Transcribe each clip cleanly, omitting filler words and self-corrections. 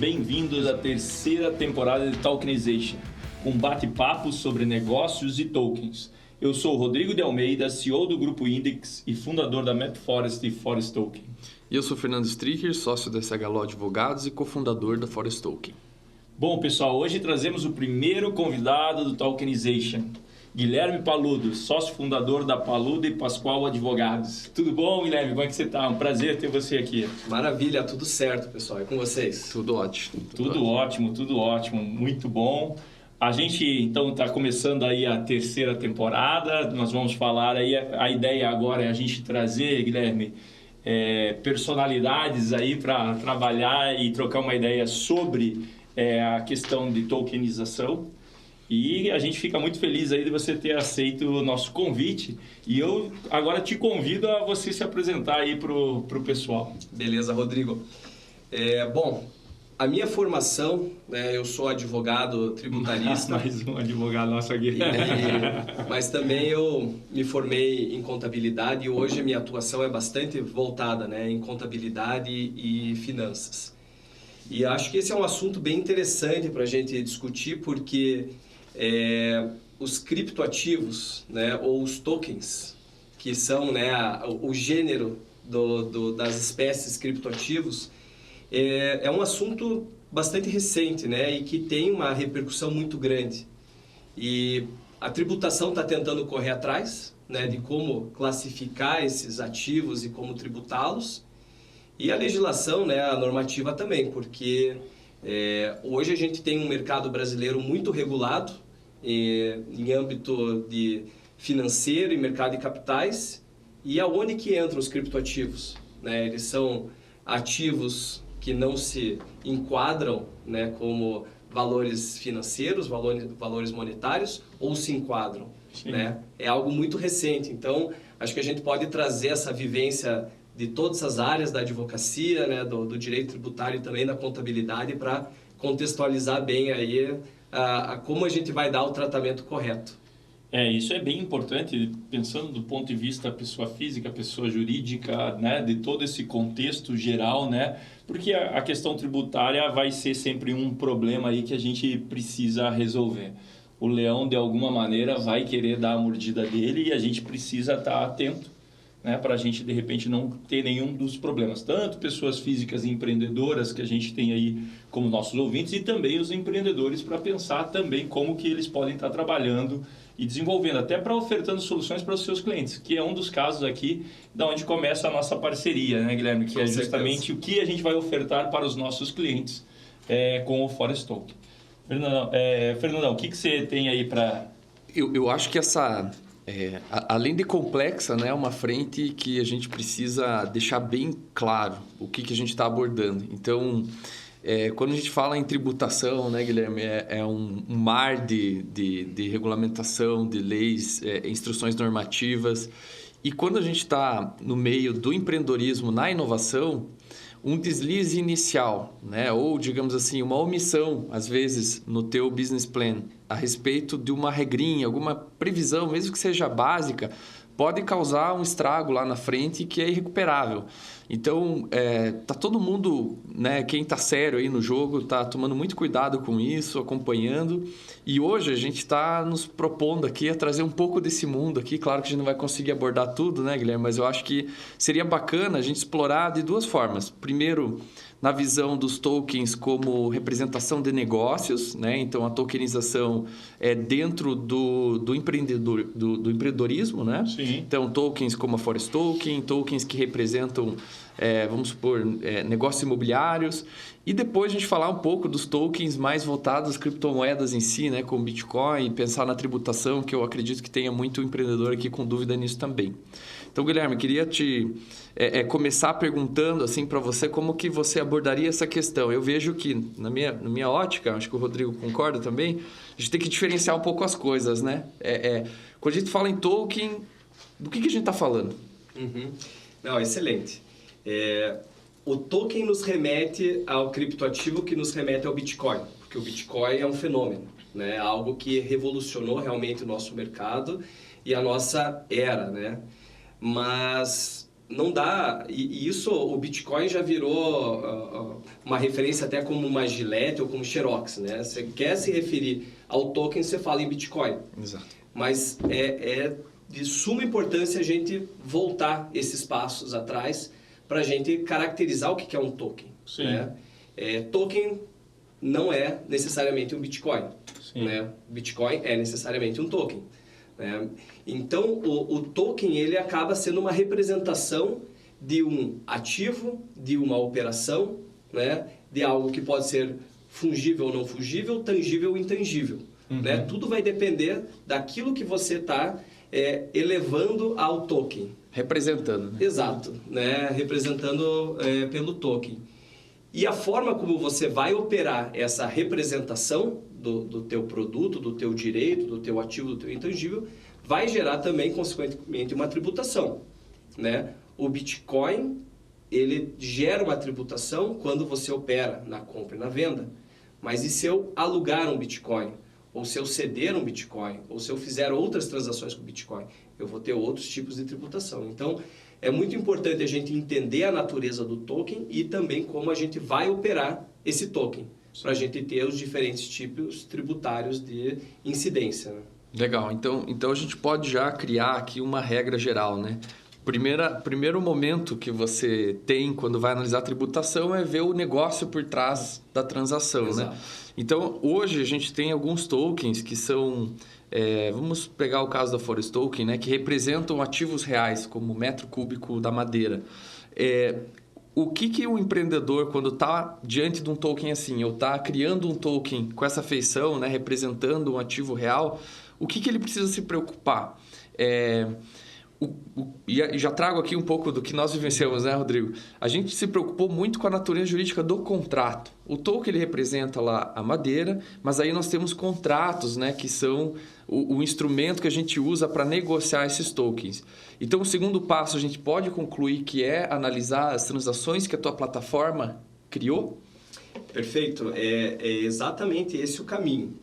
bem-vindos à terceira temporada de Tokenization, um bate-papo sobre negócios e tokens. Eu sou o Rodrigo de Almeida, CEO do Grupo Index e fundador da MapForest e Forest Token. E eu sou Fernando Stricker, sócio da SHLO Advogados e cofundador da Forest Token. Bom, pessoal, hoje trazemos o primeiro convidado do Tokenization, Guilherme Paludo, sócio fundador da Paludo e Pascoal Advogados. Tudo bom, Guilherme? Como é que você está? Um prazer ter você aqui. Maravilha, tudo certo, pessoal. E com vocês? Tudo ótimo. Tudo ótimo. Muito bom. A gente, então, está começando aí a terceira temporada. Nós vamos falar aí, a ideia agora é a gente trazer, Guilherme, personalidades aí para trabalhar e trocar uma ideia sobre a questão de tokenização. E a gente fica muito feliz aí de você ter aceito o nosso convite. E eu agora te convido a você se apresentar aí pro pessoal. Beleza, Rodrigo. Bom, a minha formação, eu sou advogado tributarista. Mais um advogado nosso aqui. Mas também eu me formei em contabilidade e hoje a minha atuação é bastante voltada, em contabilidade e finanças. E acho que esse é um assunto bem interessante para a gente discutir, porque os criptoativos, ou os tokens, que são o gênero das espécies criptoativos, é um assunto bastante recente, e que tem uma repercussão muito grande. E a tributação está tentando correr atrás, de como classificar esses ativos e como tributá-los. E a legislação, a normativa também, porque hoje a gente tem um mercado brasileiro muito regulado em âmbito de financeiro e mercado de capitais. E aonde que entram os criptoativos? Eles são ativos que não se enquadram como valores financeiros, valores monetários, ou se enquadram. É algo muito recente. Então, acho que a gente pode trazer essa vivência de todas as áreas da advocacia, do direito tributário e também da contabilidade para contextualizar bem aí como a gente vai dar o tratamento correto. Isso é bem importante, pensando do ponto de vista pessoa física, pessoa jurídica, de todo esse contexto geral, porque a questão tributária vai ser sempre um problema aí que a gente precisa resolver. O leão, de alguma maneira, vai querer dar a mordida dele e a gente precisa estar atento, para a gente, de repente, não ter nenhum dos problemas. Tanto pessoas físicas e empreendedoras que a gente tem aí como nossos ouvintes e também os empreendedores para pensar também como que eles podem estar trabalhando e desenvolvendo, até para ofertando soluções para os seus clientes, que é um dos casos aqui da onde começa a nossa parceria, Guilherme? Que é justamente o que a gente vai ofertar para os nossos clientes com o Forest Token. Fernandão, o que você tem aí para... Eu acho que essa... além de complexa, é uma frente que a gente precisa deixar bem claro o que a gente está abordando. Então, quando a gente fala em tributação, Guilherme, é um mar de regulamentação, de leis, instruções normativas. E quando a gente está no meio do empreendedorismo na inovação, um deslize inicial, ou digamos assim, uma omissão, às vezes, no teu business plan, a respeito de uma regrinha, alguma previsão, mesmo que seja básica, pode causar um estrago lá na frente que é irrecuperável. Então, tá todo mundo, quem está sério aí no jogo, está tomando muito cuidado com isso, acompanhando. E hoje a gente está nos propondo aqui a trazer um pouco desse mundo aqui. Claro que a gente não vai conseguir abordar tudo, Guilherme? Mas eu acho que seria bacana a gente explorar de duas formas. Primeiro, na visão dos tokens como representação de negócios, Então, a tokenização é dentro do empreendedorismo, Sim. Então, tokens como a Forest Token, tokens que representam, vamos supor, negócios imobiliários. E depois a gente falar um pouco dos tokens mais voltados às criptomoedas em si, como Bitcoin, pensar na tributação, que eu acredito que tenha muito empreendedor aqui com dúvida nisso também. Então, Guilherme, queria te começar perguntando assim para você como que você abordaria essa questão. Eu vejo que, na minha ótica, acho que o Rodrigo concorda também, a gente tem que diferenciar um pouco as coisas, quando a gente fala em token, do que a gente está falando? Não, excelente. O token nos remete ao criptoativo que nos remete ao Bitcoin, porque o Bitcoin é um fenômeno, algo que revolucionou realmente o nosso mercado e a nossa era, Mas não dá... E isso, o Bitcoin já virou uma referência até como uma Gillette ou como Xerox, né? Você quer se referir ao token, você fala em Bitcoin. Exato. Mas é de suma importância a gente voltar esses passos atrás para a gente caracterizar o que é um token. Sim. Né? Token não é necessariamente um Bitcoin. Sim. Né? Bitcoin é necessariamente um token. Né? Então, o token ele acaba sendo uma representação de um ativo, de uma operação, né? De algo que pode ser fungível ou não fungível, tangível ou intangível. Né? Tudo vai depender daquilo que você está elevando ao token. Representando. Né? Exato, né? Representando pelo token. E a forma como você vai operar essa representação do teu produto, do teu direito, do teu ativo, do teu intangível, vai gerar também, consequentemente, uma tributação. Né? O Bitcoin, ele gera uma tributação quando você opera na compra e na venda. Mas e se eu alugar um Bitcoin? Ou se eu ceder um Bitcoin? Ou se eu fizer outras transações com Bitcoin? Eu vou ter outros tipos de tributação. Então, é muito importante a gente entender a natureza do token e também como a gente vai operar esse token, para a gente ter os diferentes tipos tributários de incidência. Né? Legal, então a gente pode já criar aqui uma regra geral, né? Primeiro momento que você tem quando vai analisar a tributação é ver o negócio por trás da transação, Exato. né? Então, hoje a gente tem alguns tokens que são... vamos pegar o caso da Forest Token, né? Que representam ativos reais, como o metro cúbico da madeira. O que o empreendedor, quando está diante de um token assim, ou está criando um token com essa feição, né? Representando um ativo real, o que ele precisa se preocupar? E já trago aqui um pouco do que nós vivenciamos, né, Rodrigo? A gente se preocupou muito com a natureza jurídica do contrato. O token ele representa lá a madeira, mas aí nós temos contratos, né, que são o instrumento que a gente usa para negociar esses tokens. Então, o segundo passo, a gente pode concluir que é analisar as transações que a tua plataforma criou? Perfeito. É exatamente esse o caminho.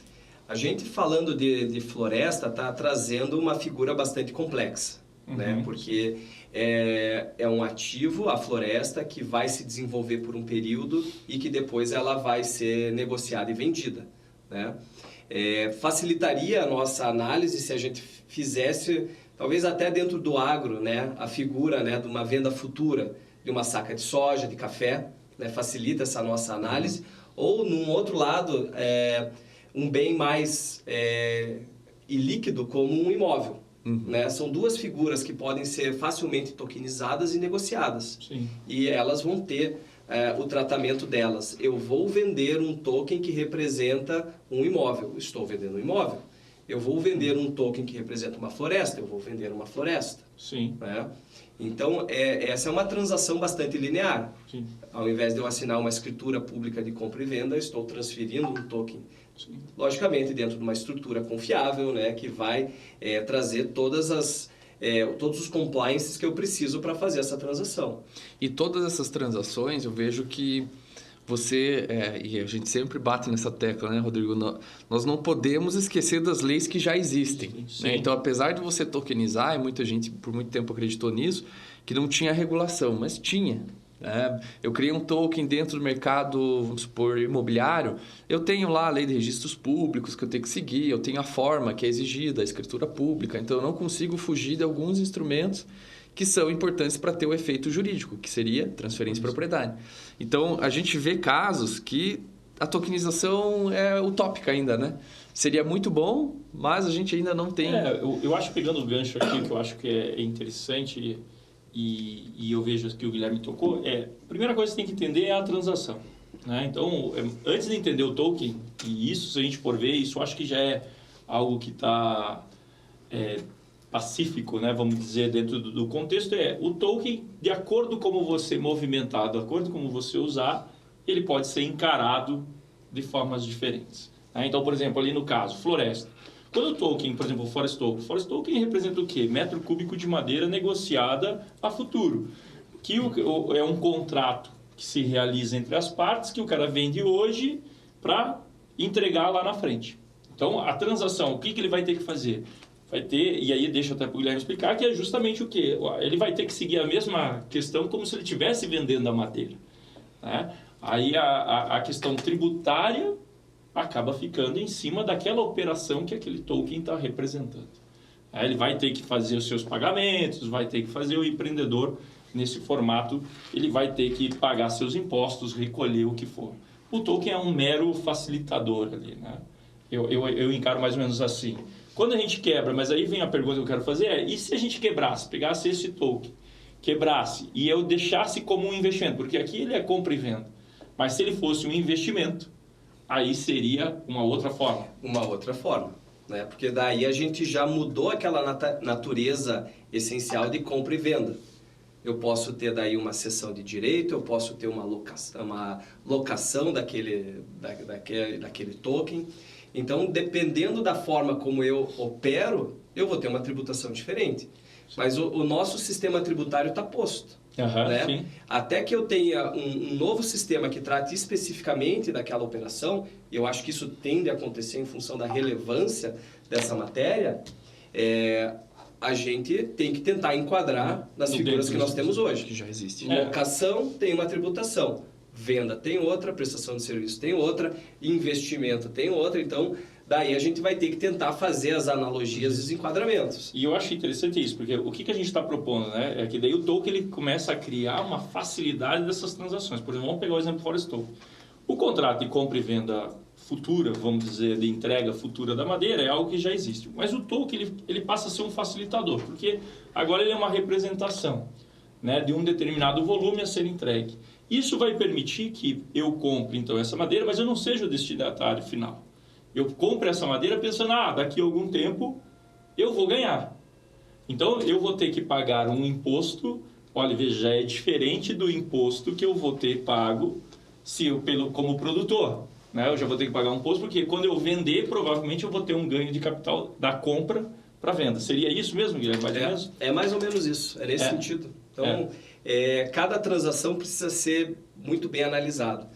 A gente, falando de floresta, está trazendo uma figura bastante complexa. Né? Porque é um ativo, a floresta, que vai se desenvolver por um período e que depois ela vai ser negociada e vendida. Né? Facilitaria a nossa análise se a gente fizesse, talvez até dentro do agro, né? A figura, né? De uma venda futura de uma saca de soja, de café, né? Facilita essa nossa análise. Ou, num outro lado, um bem mais ilíquido como um imóvel. Né? São duas figuras que podem ser facilmente tokenizadas e negociadas. Sim. E elas vão ter o tratamento delas. Eu vou vender um token que representa um imóvel. Estou vendendo um imóvel. Eu vou vender um token que representa uma floresta. Eu vou vender uma floresta. Sim. Né? Então, essa é uma transação bastante linear. Sim. Ao invés de eu assinar uma escritura pública de compra e venda, eu estou transferindo um token. Sim. Logicamente, dentro de uma estrutura confiável, né, que vai trazer todos os compliances que eu preciso para fazer essa transação. E todas essas transações, eu vejo que você... e a gente sempre bate nessa tecla, né, Rodrigo? Nós não podemos esquecer das leis que já existem. Né? Então, apesar de você tokenizar, e muita gente por muito tempo acreditou nisso, que não tinha regulação, mas tinha. Eu criei um token dentro do mercado, vamos supor, imobiliário, eu tenho lá a lei de registros públicos que eu tenho que seguir, eu tenho a forma que é exigida, a escritura pública, então eu não consigo fugir de alguns instrumentos que são importantes para ter o efeito jurídico, que seria transferência de propriedade. Então, a gente vê casos que a tokenização é utópica ainda, né? Seria muito bom, mas a gente ainda não tem... Eu acho, pegando o gancho aqui, que eu acho que é interessante... E eu vejo que o Guilherme tocou, a primeira coisa que você tem que entender é a transação. Né? Então, antes de entender o token, e isso, se a gente for ver, isso eu acho que já é algo que está pacífico, né? Vamos dizer, dentro do contexto, o token, de acordo com como você movimentar, de acordo com como você usar, ele pode ser encarado de formas diferentes. Né? Então, por exemplo, ali no caso, floresta. Quando o token, por exemplo, o Forest Token representa o quê? Metro cúbico de madeira negociada a futuro. Que é um contrato que se realiza entre as partes, que o cara vende hoje para entregar lá na frente. Então, a transação, o que ele vai ter que fazer? Vai ter, e aí deixa até para o Guilherme explicar, que é justamente o quê? Ele vai ter que seguir a mesma questão como se ele estivesse vendendo a madeira, né? Aí a questão tributária acaba ficando em cima daquela operação que aquele token está representando. Aí ele vai ter que fazer os seus pagamentos, vai ter que fazer o empreendedor nesse formato, ele vai ter que pagar seus impostos, recolher o que for. O token é um mero facilitador ali, né? Eu encaro mais ou menos assim. Quando a gente quebra, mas aí vem a pergunta que eu quero fazer, e se a gente quebrasse, pegasse esse token, quebrasse e eu deixasse como um investimento, porque aqui ele é compra e venda, mas se ele fosse um investimento, aí seria uma outra forma. Uma outra forma, né? Porque daí a gente já mudou aquela natureza essencial de compra e venda. Eu posso ter daí uma cessão de direito, eu posso ter uma locação daquele token. Então, dependendo da forma como eu opero, eu vou ter uma tributação diferente. Mas o nosso sistema tributário está posto. Né? Sim. Até que eu tenha um novo sistema que trate especificamente daquela operação, eu acho que isso tende a acontecer em função da relevância dessa matéria, a gente tem que tentar enquadrar nas figuras que nós temos hoje. Que já existe. Locação tem uma tributação, venda tem outra, prestação de serviço tem outra, investimento tem outra, então daí a gente vai ter que tentar fazer as analogias e os enquadramentos. E eu acho interessante isso, porque o que a gente está propondo, né, é que daí o token ele começa a criar uma facilidade dessas transações. Por exemplo, vamos pegar o exemplo Forest Token. O contrato de compra e venda futura, vamos dizer, de entrega futura da madeira, é algo que já existe. Mas o token ele passa a ser um facilitador, porque agora ele é uma representação, né, de um determinado volume a ser entregue. Isso vai permitir que eu compre, então, essa madeira, mas eu não seja o destinatário final. Eu compro essa madeira pensando, daqui a algum tempo eu vou ganhar. Então, eu vou ter que pagar um imposto, olha, veja, já é diferente do imposto que eu vou ter pago como produtor. Né? Eu já vou ter que pagar um imposto, porque quando eu vender, provavelmente eu vou ter um ganho de capital da compra para venda. Seria isso mesmo, Guilherme? É mais ou menos isso, é nesse sentido. Então, cada transação precisa ser muito bem analisado.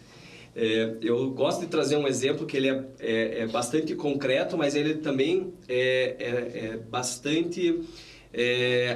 Eu gosto de trazer um exemplo que ele é bastante concreto, mas ele também é bastante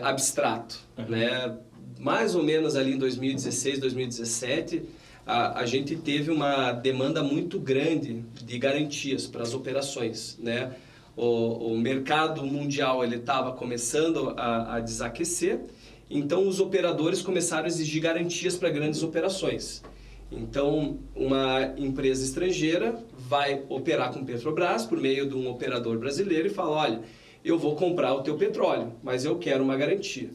abstrato. Né? Mais ou menos ali em 2016, 2017, a gente teve uma demanda muito grande de garantias para as operações. Né? O mercado mundial estava começando a desaquecer, então os operadores começaram a exigir garantias para grandes operações. Então, uma empresa estrangeira vai operar com Petrobras por meio de um operador brasileiro e fala, olha, eu vou comprar o teu petróleo, mas eu quero uma garantia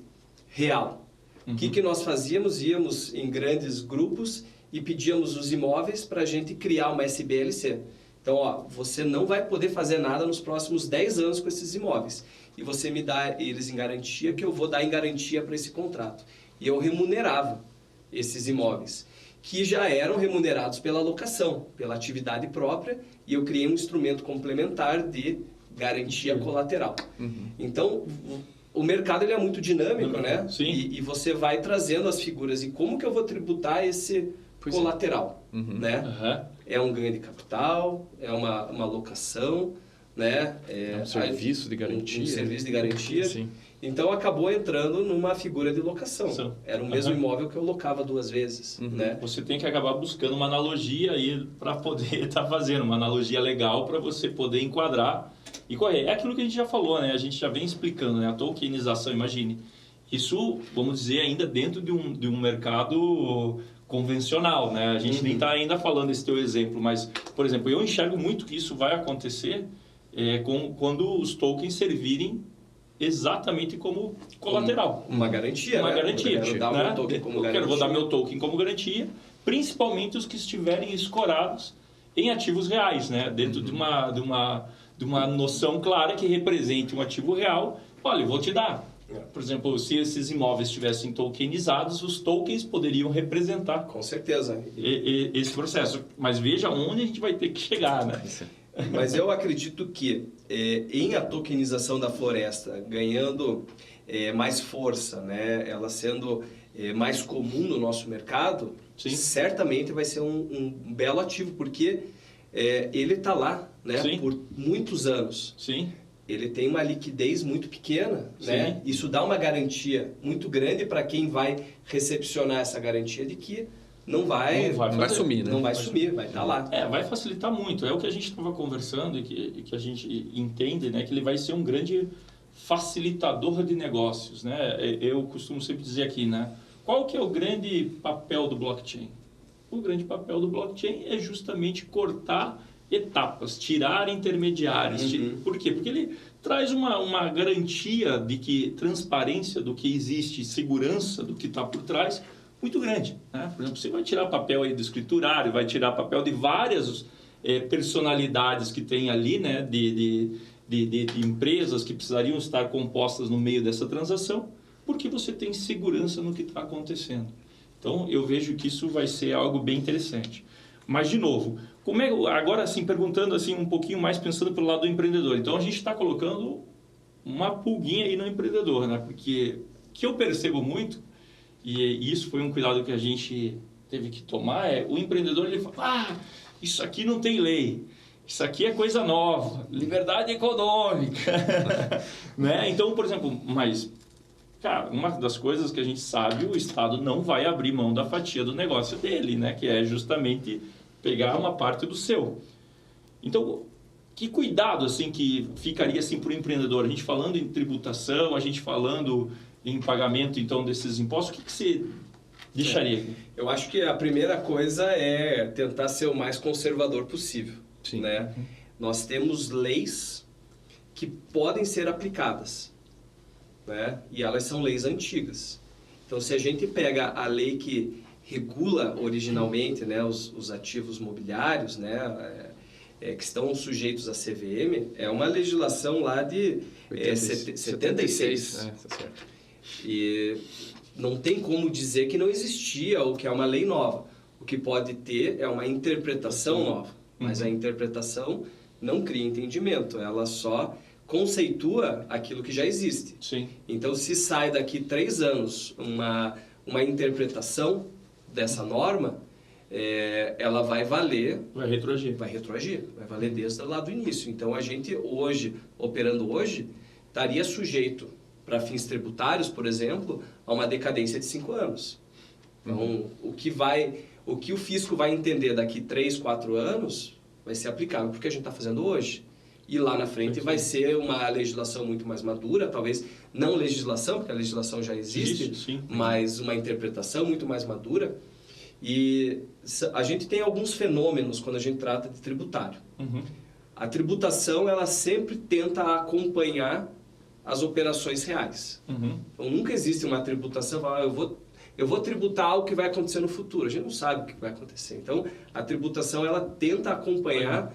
real. O que nós fazíamos? Íamos em grandes grupos e pedíamos os imóveis para a gente criar uma SBLC. Então, você não vai poder fazer nada nos próximos 10 anos com esses imóveis. E você me dá eles em garantia, que eu vou dar em garantia para esse contrato. E eu remunerava esses imóveis, que já eram remunerados pela locação, pela atividade própria, e eu criei um instrumento complementar de garantia colateral. Então, o mercado ele é muito dinâmico, né? Sim. E você vai trazendo as figuras, e como que eu vou tributar esse colateral? Né? É um ganho de capital, é uma locação, né? É um serviço de garantia. Um serviço de garantia. Sim. Então, acabou entrando numa figura de locação. Era o mesmo imóvel que eu locava 2 vezes. Né? Você tem que acabar buscando uma analogia aí para poder estar fazendo, uma analogia legal para você poder enquadrar e correr. É aquilo que a gente já falou, né? A gente já vem explicando, né? A tokenização, imagine. Isso, vamos dizer, ainda dentro de um mercado convencional, né? A gente nem está ainda falando esse teu exemplo, mas, por exemplo, eu enxergo muito que isso vai acontecer quando os tokens servirem exatamente como colateral. Uma garantia, Uma né? garantia. Eu quero dar meu token como garantia. Vou dar meu token como garantia, principalmente os que estiverem escorados em ativos reais, né? Dentro de uma noção clara que represente um ativo real. Olha, eu vou te dar. Por exemplo, se esses imóveis estivessem tokenizados, os tokens poderiam representar com certeza esse processo. Mas veja onde a gente vai ter que chegar, né? Mas eu acredito que em a tokenização da floresta ganhando mais força, né, ela sendo mais comum no nosso mercado, certamente vai ser um belo ativo, porque ele está lá, né, por muitos anos. Sim. ele tem uma liquidez muito pequena, né? Isso dá uma garantia muito grande para quem vai recepcionar essa garantia de que não vai sumir, né? Não vai sumir, vai estar lá. Vai facilitar muito. É o que a gente estava conversando e que a gente entende, né? Que ele vai ser um grande facilitador de negócios, né? Eu costumo sempre dizer aqui, né? Qual que é o grande papel do blockchain? O grande papel do blockchain é justamente cortar etapas, tirar intermediários. Por quê? Porque ele traz uma garantia de que transparência do que existe, segurança do que está por trás, muito grande, né? Por exemplo, você vai tirar papel aí do escriturário, vai tirar papel de várias personalidades que tem ali, né? De empresas que precisariam estar compostas no meio dessa transação, porque você tem segurança no que está acontecendo. Então, eu vejo que isso vai ser algo bem interessante. Mas, de novo, agora assim, perguntando assim um pouquinho mais, pensando pelo lado do empreendedor. Então, a gente está colocando uma pulguinha aí no empreendedor, né? Porque o que eu percebo muito, e isso foi um cuidado que a gente teve que tomar, o empreendedor ele fala, isso aqui não tem lei, isso aqui é coisa nova, liberdade econômica, né? Então, por exemplo, cara, uma das coisas que a gente sabe, o Estado não vai abrir mão da fatia do negócio dele, né? Que é justamente pegar uma parte do seu. Então, que cuidado assim que ficaria assim para o empreendedor? A gente falando em tributação, a gente falando em pagamento então desses impostos, o que você deixaria? Eu acho que a primeira coisa é tentar ser o mais conservador possível. Sim. Né? Nós temos leis que podem ser aplicadas, né? E elas são leis antigas. Então, se a gente pega a lei que regula originalmente, né, os ativos mobiliários, né, que estão sujeitos à CVM, é uma legislação lá de 76. Tá certo. E não tem como dizer que não existia ou que é uma lei nova. O que pode ter é uma interpretação nova, mas a interpretação não cria entendimento, ela só conceitua aquilo que já existe. Sim. Então, se sai daqui 3 anos uma interpretação dessa norma, ela vai valer... Vai retroagir. Vai valer desde lá do início. Então, a gente hoje, operando hoje, estaria sujeito, para fins tributários, por exemplo, a uma decadência de 5 anos. Então, o que o fisco vai entender daqui 3, 4 anos vai ser aplicável porque a gente está fazendo hoje. E lá na frente vai ser uma legislação muito mais madura, talvez não legislação, porque a legislação já existe, mas uma interpretação muito mais madura. E a gente tem alguns fenômenos quando a gente trata de tributário. A tributação, ela sempre tenta acompanhar as operações reais. Então, nunca existe uma tributação, eu vou tributar algo que vai acontecer no futuro. A gente não sabe o que vai acontecer. Então, a tributação, ela tenta acompanhar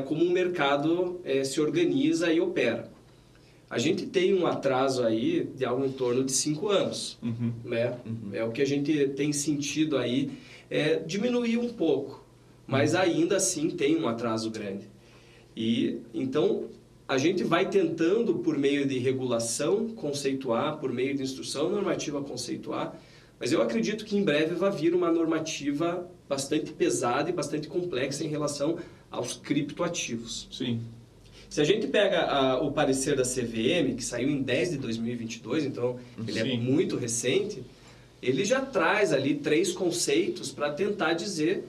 como o mercado se organiza e opera. A gente tem um atraso aí de algo em torno de 5 anos. Né? É o que a gente tem sentido aí, diminuir um pouco, mas ainda assim tem um atraso grande. E então a gente vai tentando, por meio de regulação, conceituar, por meio de instrução normativa, conceituar, mas eu acredito que em breve vai vir uma normativa bastante pesada e bastante complexa em relação aos criptoativos. Sim. Se a gente pega o parecer da CVM, que saiu em 10 de 2022, então ele é muito recente, ele já traz ali 3 conceitos para tentar dizer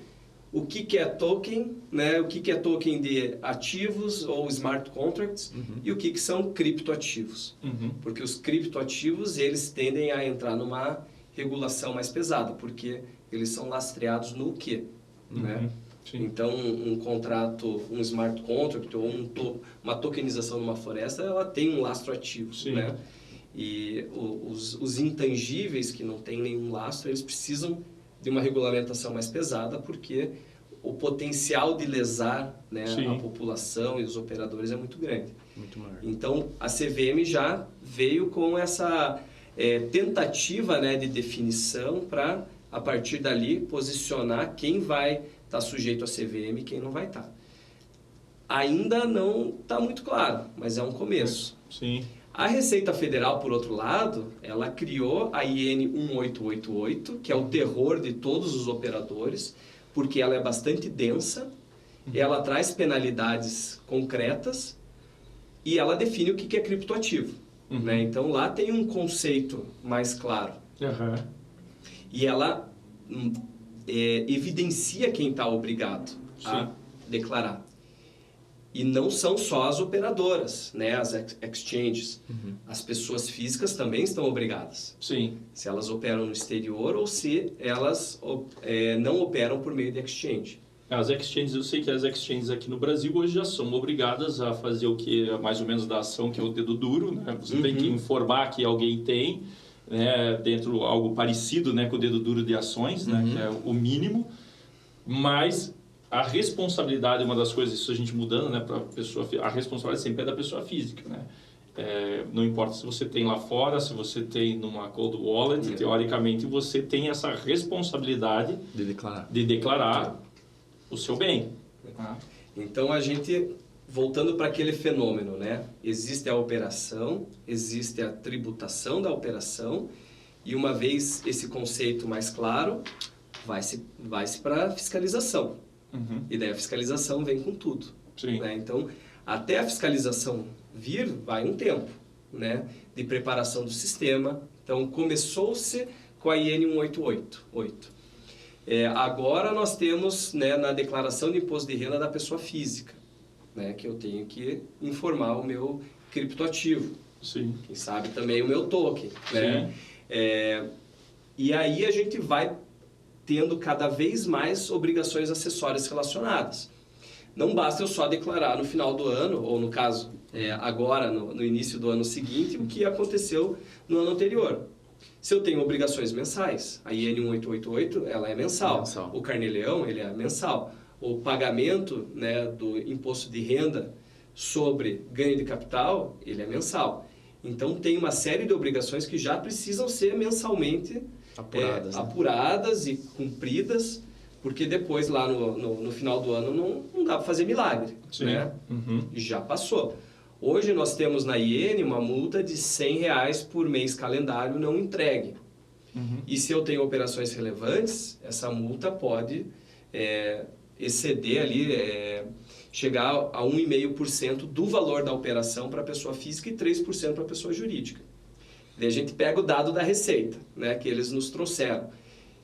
o que é token, né? O que é token de ativos ou smart contracts e o que são criptoativos. Porque os criptoativos, eles tendem a entrar numa regulação mais pesada, porque eles são lastreados no quê? Né? Então, um contrato, um smart contract ou uma tokenização numa floresta, ela tem um lastro ativo. Né? E os intangíveis que não têm nenhum lastro, eles precisam de uma regulamentação mais pesada, porque o potencial de lesar, né, a população e os operadores é muito grande. Muito maior. Então, a CVM já veio com essa tentativa, né, de definição para, a partir dali, posicionar quem vai estar sujeito à CVM e quem não vai estar. Ainda não está muito claro, mas é um começo. Sim. A Receita Federal, por outro lado, ela criou a IN 1888, que é o terror de todos os operadores, porque ela é bastante densa, ela traz penalidades concretas e ela define o que é criptoativo. Né? Então, lá tem um conceito mais claro. E ela evidencia quem está obrigado a declarar. E não são só as operadoras, né? As exchanges. As pessoas físicas também estão obrigadas. Sim. Se elas operam no exterior ou se elas não operam por meio de exchange. As exchanges, eu sei que as exchanges aqui no Brasil hoje já são obrigadas a fazer o que é mais ou menos da ação, que é o dedo duro, né? Você tem que informar que alguém tem, né, dentro algo parecido, né, com o dedo duro de ações, né, que é o mínimo, mas a responsabilidade é uma das coisas, isso a gente mudando, né, para pessoa, a responsabilidade sempre é da pessoa física, né? Não importa se você tem lá fora, se você tem numa cold wallet, teoricamente você tem essa responsabilidade de declarar o seu bem. Então, a gente, voltando para aquele fenômeno, né? Existe a operação, existe a tributação da operação, e uma vez esse conceito mais claro, vai-se para a fiscalização. E daí a fiscalização vem com tudo. Né? Então, até a fiscalização vir, vai um tempo, né? De preparação do sistema. Então, começou-se com a IN 188. Agora nós temos, né, na declaração de imposto de renda da pessoa física, né, que eu tenho que informar o meu criptoativo. Sim. Quem sabe também o meu token. Né? E aí a gente vai tendo cada vez mais obrigações acessórias relacionadas. Não basta eu só declarar no final do ano, ou no caso, agora, no início do ano seguinte, o que aconteceu no ano anterior. Se eu tenho obrigações mensais, a IN 1888, ela é mensal. O Carnê-Leão, ele é mensal. O pagamento, né, do imposto de renda sobre ganho de capital, ele é mensal. Então, tem uma série de obrigações que já precisam ser mensalmente apuradas e cumpridas, porque depois, lá no final do ano, não dá para fazer milagre. Né? Já passou. Hoje nós temos na IN uma multa de R$100 por mês calendário não entregue. E se eu tenho operações relevantes, essa multa pode exceder ali, chegar a 1,5% do valor da operação para a pessoa física e 3% para a pessoa jurídica. Daí a gente pega o dado da Receita, né, que eles nos trouxeram,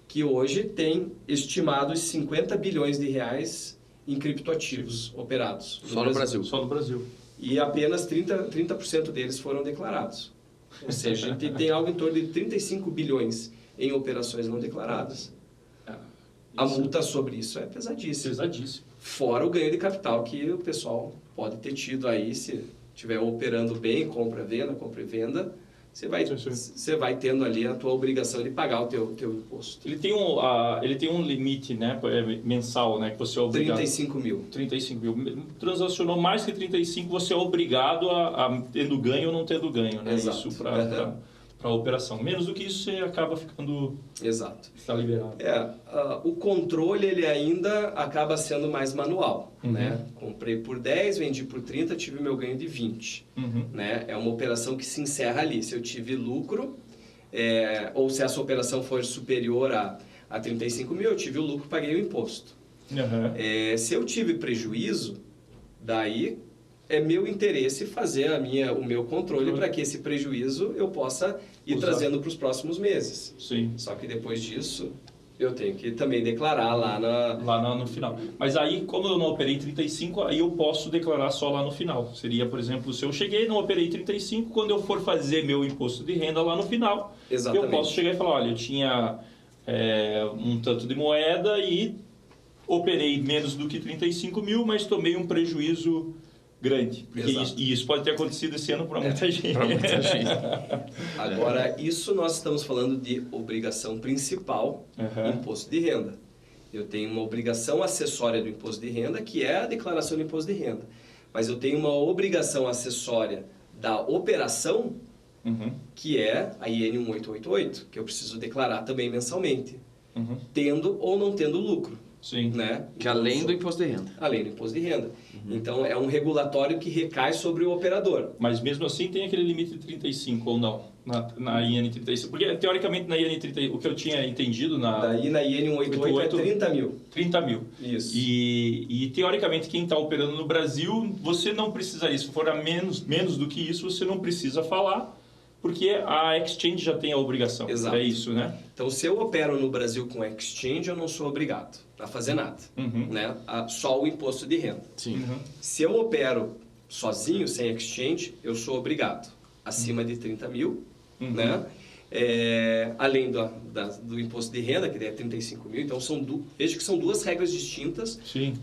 que hoje tem estimados 50 bilhões de reais em criptoativos operados. Só no Brasil. Só no Brasil. E apenas 30% deles foram declarados. Ou seja, a gente tem algo em torno de 35 bilhões em operações não declaradas. A multa sobre isso é pesadíssima. Fora o ganho de capital que o pessoal pode ter tido aí, se estiver operando bem, compra e venda, você vai tendo ali a tua obrigação de pagar o teu imposto. Ele tem um limite, né, mensal, né, que você é obrigado. 35 mil. 35 mil. Transacionou mais que 35, você é obrigado a tendo ganho ou não tendo ganho, né? Exato. Isso para a operação. Menos do que isso, você acaba ficando... Exato. Está liberado. O controle, ele ainda acaba sendo mais manual, né? Comprei por 10, vendi por 30, tive meu ganho de 20. Né? É uma operação que se encerra ali. Se eu tive lucro, ou se essa operação for superior a 35 mil, eu tive o lucro, paguei o imposto. Se eu tive prejuízo, daí é meu interesse fazer o meu controle para que esse prejuízo eu possa ir trazendo para os próximos meses. Só que depois disso, eu tenho que também declarar lá no final. Mas aí, como eu não operei 35, aí eu posso declarar só lá no final. Seria, por exemplo, se eu cheguei e não operei 35, quando eu for fazer meu imposto de renda lá no final, eu posso chegar e falar, olha, eu tinha um tanto de moeda e operei menos do que 35 mil, mas tomei um prejuízo grande. E isso pode ter acontecido esse ano para muita gente. Agora, isso nós estamos falando de obrigação principal, imposto de renda. Eu tenho uma obrigação acessória do imposto de renda, que é a declaração do imposto de renda. Mas eu tenho uma obrigação acessória da operação, que é a IN 1888, que eu preciso declarar também mensalmente, tendo ou não tendo lucro. Sim. Né? Que além do imposto de renda. Além do imposto de renda. Então, é um regulatório que recai sobre o operador. Mas mesmo assim tem aquele limite de 35 ou não? Na IN 35. Porque, teoricamente, na IN 35, o que eu tinha entendido Daí, na IN 188 é 30 mil. 30 mil. Isso. E teoricamente, quem está operando no Brasil, você não precisaria. Se for a menos do que isso, você não precisa falar, porque a exchange já tem a obrigação. Exato. É isso, né? Então, se eu opero no Brasil com exchange, eu não sou obrigado a fazer nada. Né? Só o imposto de renda. Sim. Se eu opero sozinho, sem exchange, eu sou obrigado. Acima de 30 mil, né? Além do imposto de renda, que é 35 mil. Então, veja que são duas regras distintas, Sim.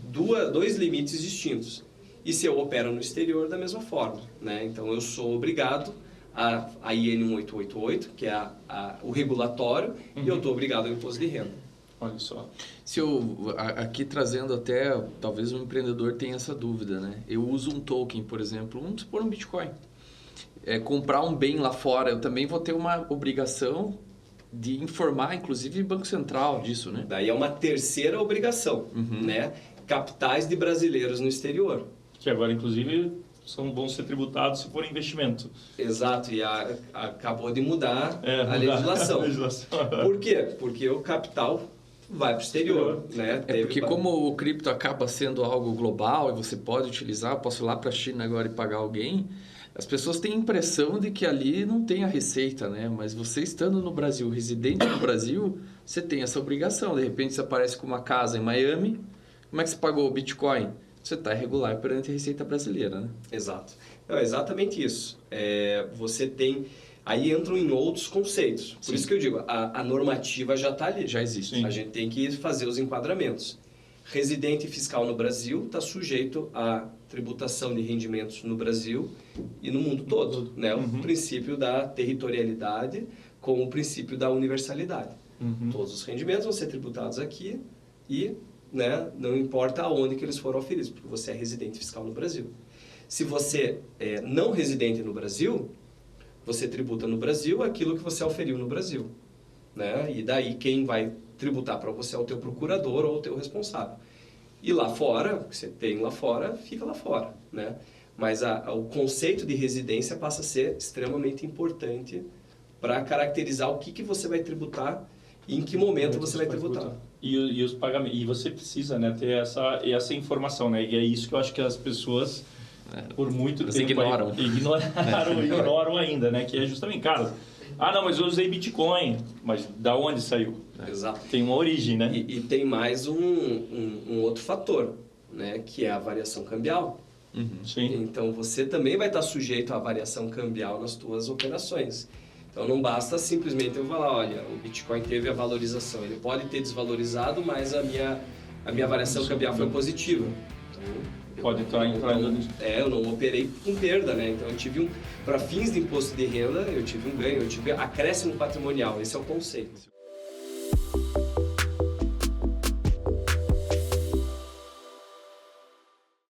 dois limites distintos. E se eu opero no exterior, da mesma forma. Né? Então, eu sou obrigado a IN 1888, que é o regulatório, e eu estou obrigado ao imposto de renda. Olha só. Se eu, aqui trazendo até, talvez um empreendedor tenha essa dúvida, né? Eu uso um token, por exemplo, vamos supor um Bitcoin. Comprar um bem lá fora, eu também vou ter uma obrigação de informar, inclusive, o Banco Central disso, né? Daí é uma terceira obrigação, né? Capitais de brasileiros no exterior. Que agora, inclusive, vão ser tributados se for investimento. Exato, e acabou de mudar a legislação. Por quê? Porque o capital vai para o exterior. Né? Porque como o cripto acaba sendo algo global e você pode utilizar, eu posso ir lá para a China agora e pagar alguém, as pessoas têm a impressão de que ali não tem a receita, né? Mas você estando no Brasil, residente no Brasil, você tem essa obrigação. De repente você aparece com uma casa em Miami, como é que você pagou o Bitcoin? Você está irregular perante a Receita Brasileira, né? Exato. Não, é exatamente isso. Você tem... Aí entram em outros conceitos. Por isso que eu digo, a normativa já está ali. Já existe. Sim. A gente tem que fazer os enquadramentos. Residente fiscal no Brasil está sujeito à tributação de rendimentos no Brasil e no mundo todo. Né? O princípio da territorialidade com o princípio da universalidade. Todos os rendimentos vão ser tributados aqui e... Né? Não importa aonde que eles foram oferidos, porque você é residente fiscal no Brasil. Se você é não residente no Brasil, você tributa no Brasil aquilo que você oferiu no Brasil. Né? E daí quem vai tributar para você é o teu procurador ou o teu responsável. E lá fora, o que você tem lá fora, fica lá fora. Né? Mas o conceito de residência passa a ser extremamente importante para caracterizar o que você vai tributar e em que momento você vai tributar. E os pagamentos. E você precisa, né, ter essa informação, né? E é isso que eu acho que as pessoas, por muito tempo, ignoram ainda, né? Que é justamente, cara, não, mas eu usei Bitcoin. Mas da onde saiu? Exato. Tem uma origem, né? E tem mais um outro fator, né? Que é a variação cambial. Sim. Então, você também vai estar sujeito à variação cambial nas suas operações. Então, não basta simplesmente eu falar, olha, o Bitcoin teve a valorização. Ele pode ter desvalorizado, mas a minha variação cambial foi positiva. Então, pode estar entrando nisso. Eu não operei com perda, né? Então, eu tive para fins de imposto de renda, eu tive um ganho, eu tive acréscimo patrimonial. Esse é o conceito.